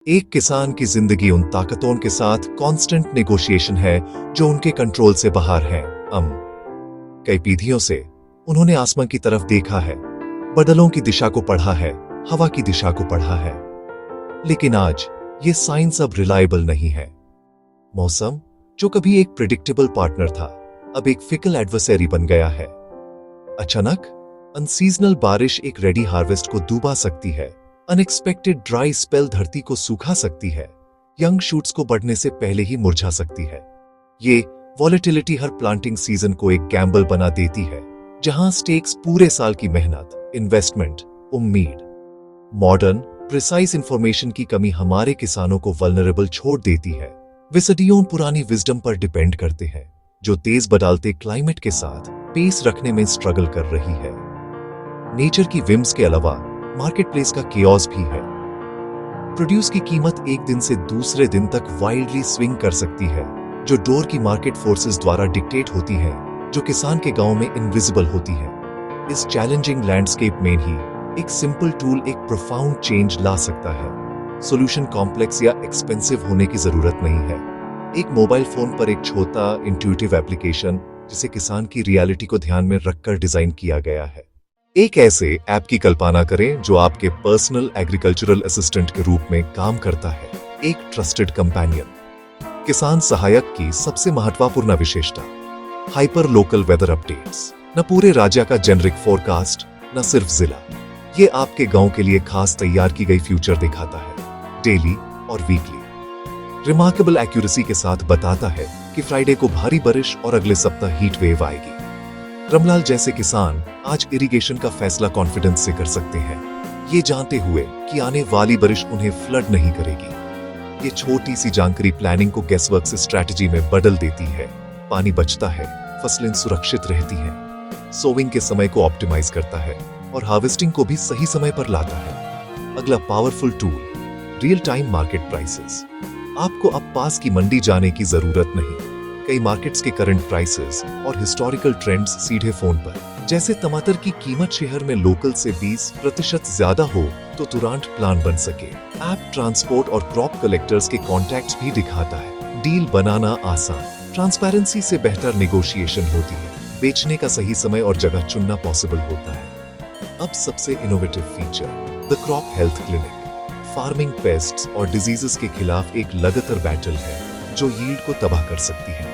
एक किसान की जिंदगी उन ताकतों के साथ कांस्टेंट नेगोशिएशन है जो उनके कंट्रोल से बाहर है। कई पीढ़ियों से उन्होंने आसमान की तरफ देखा है, बादलों की दिशा को पढ़ा है, हवा की दिशा को पढ़ा है, लेकिन आज ये साइंस अब रिलायबल नहीं है। मौसम जो कभी एक प्रिडिक्टेबल पार्टनर था, अब एक फिकल एडवर्सरी बन गया है। अचानक अनसीजनल बारिश एक रेडी हार्वेस्ट को डूबा सकती है, अनएक्सपेक्टेड ड्राई स्पेल धरती को सूखा सकती है, यंग शूट्स को बढ़ने से पहले ही मुरझा सकती है। ये वॉलेटिलिटी हर प्लांटिंग सीजन को एक गैम्बल बना देती है, जहां स्टेक्स पूरे साल की मेहनत, इन्वेस्टमेंट, उम्मीद। मॉडर्न प्रिसाइज इंफॉर्मेशन की कमी हमारे किसानों को वल्नरेबल छोड़ देती है। वे सदियों पुरानी विजडम पर डिपेंड करते हैं, जो तेज बदलते क्लाइमेट के साथ पेस रखने में स्ट्रगल कर रही है। नेचर की विम्स के अलावा मार्केट प्लेस का केओस भी है। प्रोड्यूस की कीमत एक दिन से दूसरे दिन तक वाइल्डली स्विंग कर सकती है, जो डोर की मार्केट फोर्सेस द्वारा डिक्टेट होती है, जो किसान के गांव में इनविजिबल होती है। इस चैलेंजिंग लैंडस्केप में ही एक सिंपल टूल एक प्रोफाउंड चेंज ला सकता है। सॉल्यूशन कॉम्प्लेक्स या एक्सपेंसिव होने की जरूरत नहीं है। एक मोबाइल फोन पर एक छोटा इंट्यूटिव एप्लीकेशन जिसे किसान की रियलिटी को ध्यान में रखकर डिजाइन किया गया है। एक ऐसे ऐप की कल्पना करें जो आपके पर्सनल एग्रीकल्चरल असिस्टेंट के रूप में काम करता है, एक ट्रस्टेड कंपेनियन। किसान सहायक की सबसे महत्वपूर्ण विशेषता, हाइपर लोकल वेदर अपडेट्स। न पूरे राज्य का जेनरिक फोरकास्ट, न सिर्फ जिला। ये आपके गांव के लिए खास तैयार की गई फ्यूचर दिखाता है, डेली और वीकली। रिमार्केबल एक्यूरेसी के साथ बताता है कि फ्राइडे को भारी बारिश और अगले सप्ताह हीट वेव आएगी। रमलाल जैसे किसान आज इरिगेशन का फैसला कॉन्फिडेंस से कर सकते हैं, ये जानते हुए कि आने वाली बारिश उन्हें फ्लड नहीं करेगी। ये छोटी सी जानकारी प्लानिंग को गैसवर्क से स्ट्रैटेजी में बदल देती है। पानी बचता है, फसलें सुरक्षित रहती हैं, सोविंग के समय को ऑप्टिमाइज करता है और हार्वेस्टिंग को भी सही समय पर लाता है। अगला powerful tool, real time market prices. आपको अब पास की मंडी जाने की जरूरत नहीं। कई मार्केट्स के करंट प्राइसेस और हिस्टोरिकल ट्रेंड्स सीधे फोन पर। जैसे टमाटर की कीमत शहर में लोकल से 20% ज्यादा हो तो तुरंत प्लान बन सके। ऐप ट्रांसपोर्ट और क्रॉप कलेक्टर्स के कॉन्टैक्ट्स भी दिखाता है। डील बनाना आसान, ट्रांसपेरेंसी से बेहतर नेगोशिएशन होती है, बेचने का सही समय और जगह चुनना पॉसिबल होता है। अब सबसे innovative feature, the crop health clinic. Farming pests और डिजीजेस के खिलाफ एक लगातार बैटल है जो यील्ड को तबाह कर सकती है।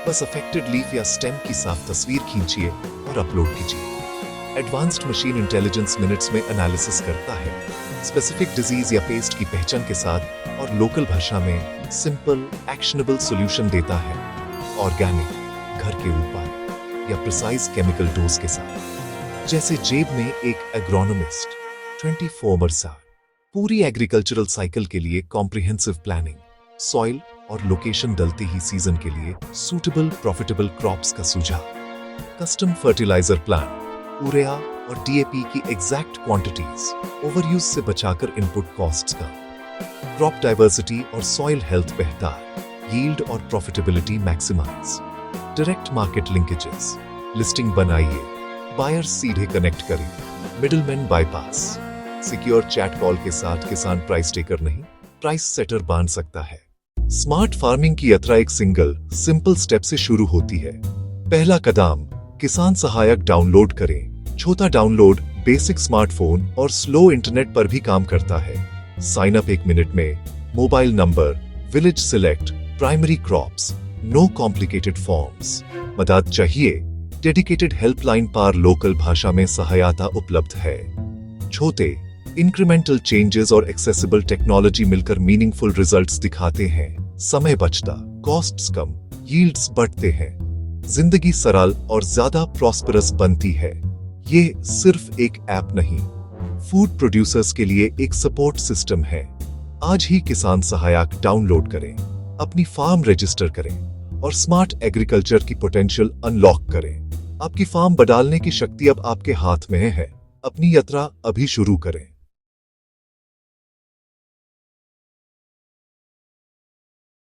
बस अफेक्टेड लीफ या स्टेम की साफ तस्वीर खींचिए और अपलोड कीजिए। एडवांस्ड मशीन इंटेलिजेंस मिनट्स में एनालिसिस करता है, स्पेसिफिक डिजीज या पेस्ट की पहचान के साथ और लोकल भाषा में सिंपल एक्शनेबल सॉल्यूशन देता है। ऑर्गेनिक, घर के ऊपर या प्रिसाइज केमिकल डोज के साथ। जैसे जेब में एक एग्रोनोमिस्ट 24/7। पूरी एग्रीकल्चरल साइकिल के लिए कॉम्प्रिहेंसिव प्लानिंग, सॉइल और लोकेशन डलते ही सीजन के लिए सूटेबल प्रॉफिटेबल क्रॉप्स का सुझाव। कस्टम फर्टिलाइजर प्लान, यूरिया और डीएपी की एग्जैक्ट क्वांटिटीज, ओवरयूज से बचाकर इनपुट कॉस्ट्स का। क्रॉप डाइवर्सिटी और सॉइल हेल्थ बेहतर, यील्ड और profitability maximise. Direct market linkages, listing बनाइए, बायर्स सीधे कनेक्ट करें, middleman bypass. Secure chat call के साथ किसान प्राइस टेकर नहीं, प्राइस सेटर बन सकता है। स्मार्ट फार्मिंग की यात्रा एक सिंपल स्टेप से शुरू होती है। पहला कदम, किसान सहायक डाउनलोड करें। छोटा डाउनलोड बेसिक स्मार्टफोन और स्लो इंटरनेट पर भी काम करता है। साइन अप 1 मिनट में। Mobile number, village select, primary crops, no complicated forms. मदद चाहिए, डेडिकेटेड हेल्पलाइन पर लोकल भाषा में सहायता उपलब्ध है। छोटे इंक्रीमेंटल चेंजेस और एक्सेसिबल टेक्नोलॉजी मिलकर मीनिंगफुल रिजल्ट्स दिखाते हैं। समय बचता, कॉस्ट्स कम, यील्ड्स बढ़ते हैं, जिंदगी सरल और ज्यादा प्रॉस्परस बनती है। ये सिर्फ एक ऐप नहीं, फूड प्रोड्यूसर्स के लिए एक सपोर्ट सिस्टम है। आज ही किसान सहायक डाउनलोड करें, अपनी फार्म रजिस्टर करें और स्मार्ट एग्रीकल्चर की पोटेंशियल अनलॉक करें। आपकी फार्म बदलने की शक्ति अब आपके हाथ में है। अपनी यात्रा अभी शुरू करें।